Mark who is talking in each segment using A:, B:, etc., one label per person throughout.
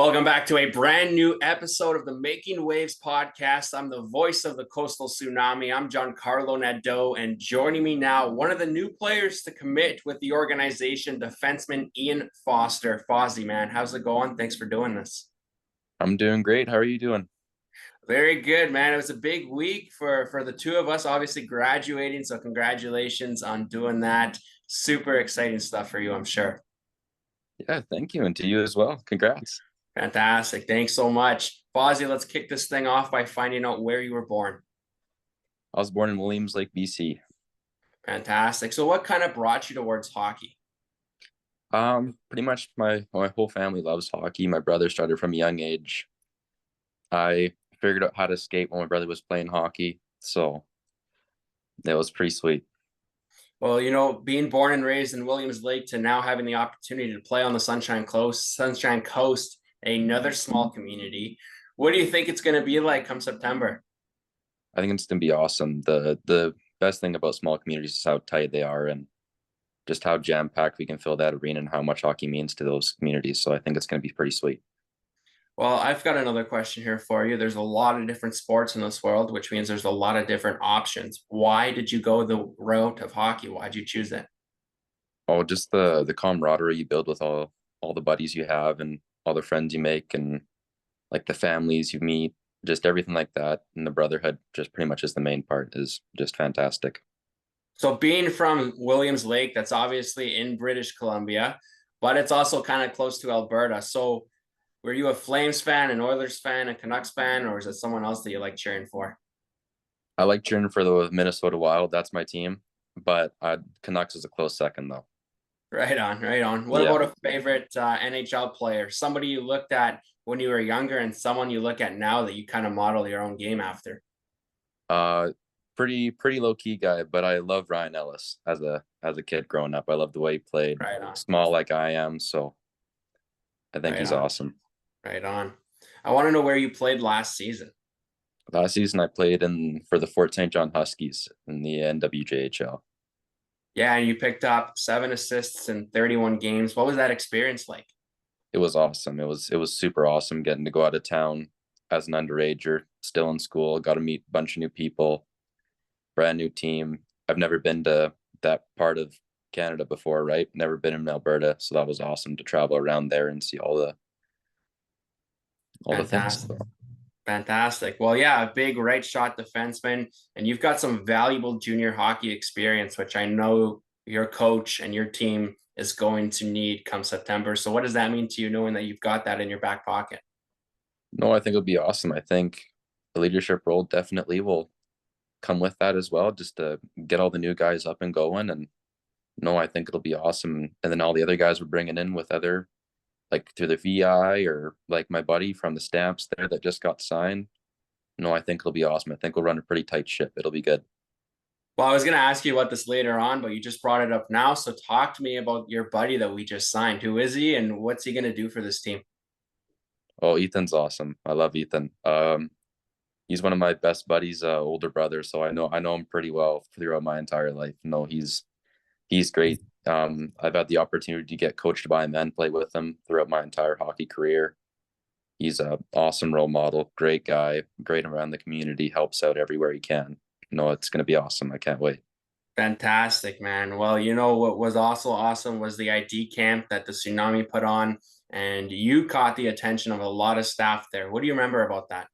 A: Welcome back to a brand new episode of the Making Waves podcast. I'm the voice of the Coastal Tsunami. I'm Giancarlo Nadeau, and joining me now, one of the new players to commit with the organization, defenseman Ian Foster. Fozzie, man, how's it going? Thanks for doing this.
B: I'm doing great. How are you doing?
A: Very good, man. It was a big week for the two of us, obviously graduating. So congratulations on doing that. Super exciting stuff for you, I'm sure.
B: Yeah, thank you. And to you as well. Congrats.
A: Fantastic. Thanks so much. Fozzie, let's kick this thing off by finding out where you were born.
B: I was born in Williams Lake, BC.
A: Fantastic. So what kind of brought you towards hockey?
B: Pretty much my whole family loves hockey. My brother started from a young age. I figured out how to skate when my brother was playing hockey, so it was pretty sweet.
A: Well, being born and raised in Williams Lake to now having the opportunity to play on the Sunshine Coast, another small community. What do you think it's going to be like come September?
B: I think it's gonna be awesome. The best thing about small communities is how tight they are and just how jam-packed we can fill that arena and how much hockey means to those communities. So I think it's gonna be pretty sweet.
A: Well, I've got another question here for you. There's a lot of different sports in this world, which means there's a lot of different options. Why did you go the route of hockey? Why'd you choose it?
B: Oh, just the camaraderie you build with all the buddies you have and all the friends you make and like the families you meet, just everything like that. And the brotherhood just pretty much is the main part is just fantastic.
A: So being from Williams Lake, that's obviously in British Columbia, but it's also kind of close to Alberta. So were you a Flames fan, an Oilers fan, a Canucks fan, or is it someone else that you like cheering for?
B: I like cheering for the Minnesota Wild. That's my team, but Canucks is a close second though.
A: Right on, right on. What
B: Yeah.
A: about a favorite NHL player? Somebody you looked at when you were younger and someone you look at now that you kind of model your own game after?
B: Uh, pretty low key guy, but I love Ryan Ellis as a kid growing up. I love the way he played,
A: Right on,
B: small like I am, so I think
A: right
B: he's
A: on,
B: awesome.
A: right on. I want to know where you played last season.
B: Last season I played in for the Fort St. John Huskies in the NWJHL.
A: Yeah, and you picked up 7 assists in 31 games. What was that experience like?
B: It was awesome. It was super awesome getting to go out of town as an underager, still in school, got to meet a bunch of new people, brand new team. I've never been to that part of Canada before, right? Never been in Alberta, so that was awesome to travel around there and see all the things.
A: Fantastic. Fantastic. Well, yeah, a big right shot defenseman, and you've got some valuable junior hockey experience, which I know your coach and your team is going to need come September. So, what does that mean to you, knowing that you've got that in your back pocket?
B: No, I think it'll be awesome. I think the leadership role definitely will come with that as well, just to get all the new guys up and going. And no, I think it'll be awesome. And then all the other guys we're bringing in with other like through the VI or like my buddy from the Stamps there that just got signed. No, I think it'll be awesome. I think we'll run a pretty tight ship. It'll be good.
A: Well, I was going to ask you about this later on, but you just brought it up now. So, talk to me about your buddy that we just signed. Who is he, and what's he going to do for this team?
B: Oh, Ethan's awesome. I love Ethan. He's one of my best buddies, older brother, so I know him pretty well throughout my entire life. No, he's great. I've had the opportunity to get coached by him and play with him throughout my entire hockey career. He's a awesome role model, great guy, great around the community, helps out everywhere he can. No, it's going to be awesome. I can't wait.
A: Fantastic, man. Well, what was also awesome was the ID camp that the Tsunami put on, and you caught the attention of a lot of staff there. What do you remember about that?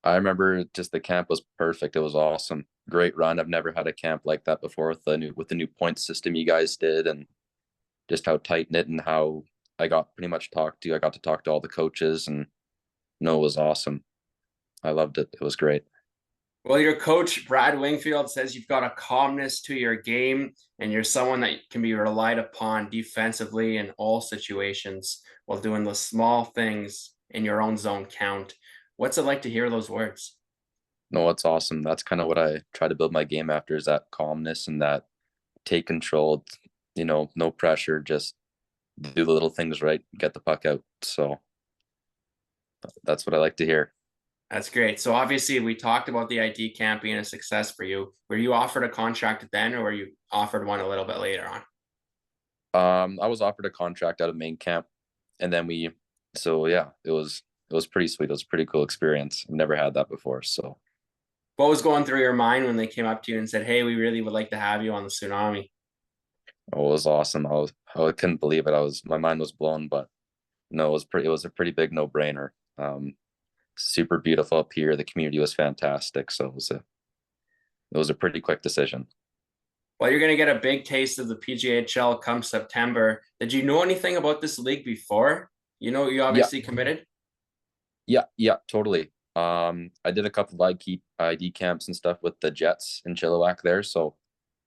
B: I remember just the camp was perfect. It was awesome. Great run. I've never had a camp like that before with the new point system you guys did and just how tight knit and how I got to talk to all the coaches and no, it was awesome. I loved it. It was great.
A: Well, your coach, Brad Wingfield, says you've got a calmness to your game and you're someone that can be relied upon defensively in all situations while doing the small things in your own zone count. What's it like to hear those words?
B: No, it's awesome. That's kind of what I try to build my game after is that calmness and that take control, no pressure, just do the little things right, get the puck out. So that's what I like to hear.
A: That's great. So obviously we talked about the ID camp being a success for you. Were you offered a contract then or were you offered one a little bit later on?
B: I was offered a contract out of main camp and then we So yeah, it was pretty sweet. It was a pretty cool experience. I've never had that before. So
A: What was going through your mind when they came up to you and said, "Hey, we really would like to have you on the Tsunami"?
B: it was awesome. I couldn't believe it. My mind was blown, but no, it was a pretty big no-brainer. Super beautiful up here. The community was fantastic. So it was a pretty quick decision.
A: Well, you're going to get a big taste of the PGHL come September. Did you know anything about this league before? You
B: Yeah,
A: obviously committed.
B: yeah, totally. I did a couple of ID camps and stuff with the Jets in Chilliwack there, so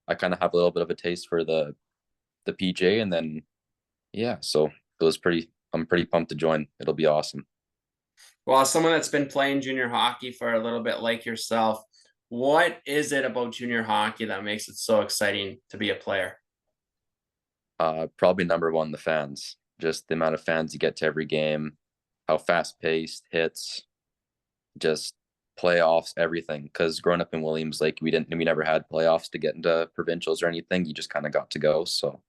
B: I kind of have a little bit of a taste for the PJ, and then yeah, so it was pretty. I'm pretty pumped to join. It'll be awesome.
A: Well, as someone that's been playing junior hockey for a little bit like yourself, what is it about junior hockey that makes it so exciting to be a player?
B: Probably number one, the fans. Just the amount of fans you get to every game, how fast paced hits, just playoffs, everything. Because growing up in Williams, like we never had playoffs to get into provincials or anything. You just kind of got to go. So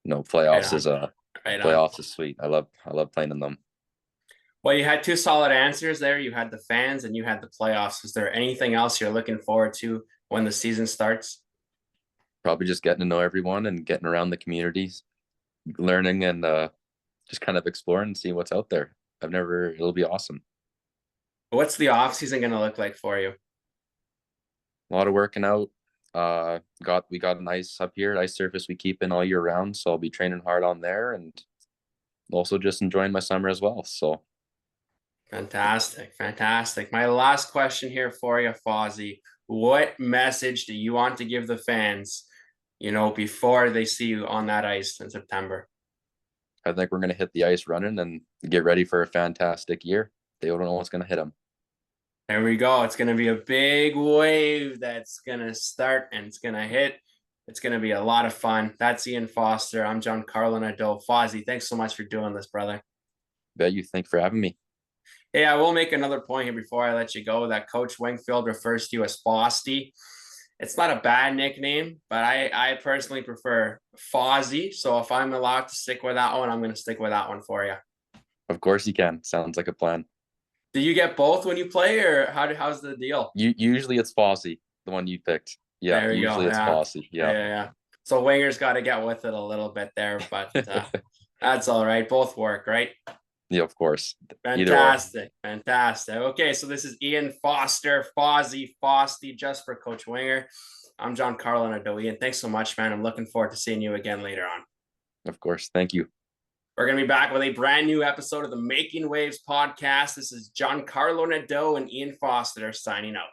B: no,
A: Right on. Right on.
B: playoffs is sweet. I love playing in them.
A: Well, you had two solid answers there. You had the fans and you had the playoffs. Is there anything else you're looking forward to when the season starts?
B: Probably just getting to know everyone and getting around the communities, learning and just kind of exploring and seeing what's out there. It'll be awesome.
A: What's the off season going to look like for you?
B: A lot of working out. We got an ice up here, ice surface we keep in all year round. So I'll be training hard on there and also just enjoying my summer as well. So
A: Fantastic. Fantastic. My last question here for you, Fozzie. What message do you want to give the fans, before they see you on that ice in September?
B: I think we're gonna hit the ice running and get ready for a fantastic year. They don't know what's gonna hit them.
A: There we go. It's going to be a big wave that's going to start and it's going to hit. It's going to be a lot of fun. That's Ian Foster. I'm Giancarlo Nadeau. Fozzie, thanks so much for doing this, brother.
B: Bet you. Thanks for having me.
A: Hey, I will make another point here before I let you go that Coach Wingfield refers to you as Fosty. It's not a bad nickname, but I personally prefer Fozzie. So if I'm allowed to stick with that one, I'm going to stick with that one for you.
B: Of course you can. Sounds like a plan.
A: Do you get both when you play, or how's the deal?
B: Usually it's Fossey, the one you picked. Yeah,
A: There you go.
B: usually it's
A: Yeah.
B: Fossey.
A: Yeah.
B: Yeah.
A: Yeah. So Winger's got to get with it a little bit there, but that's all right. Both work, right?
B: Yeah, of course. Either or.
A: Fantastic. Fantastic. Okay, so this is Ian Foster, Fozzie, Fosty, just for Coach Winger. I'm Giancarlo Nadeau. Ian, thanks so much, man. I'm looking forward to seeing you again later on.
B: Of course. Thank you.
A: We're going to be back with a brand new episode of the Making Waves podcast. This is Giancarlo Nadeau and Ian Foster signing out.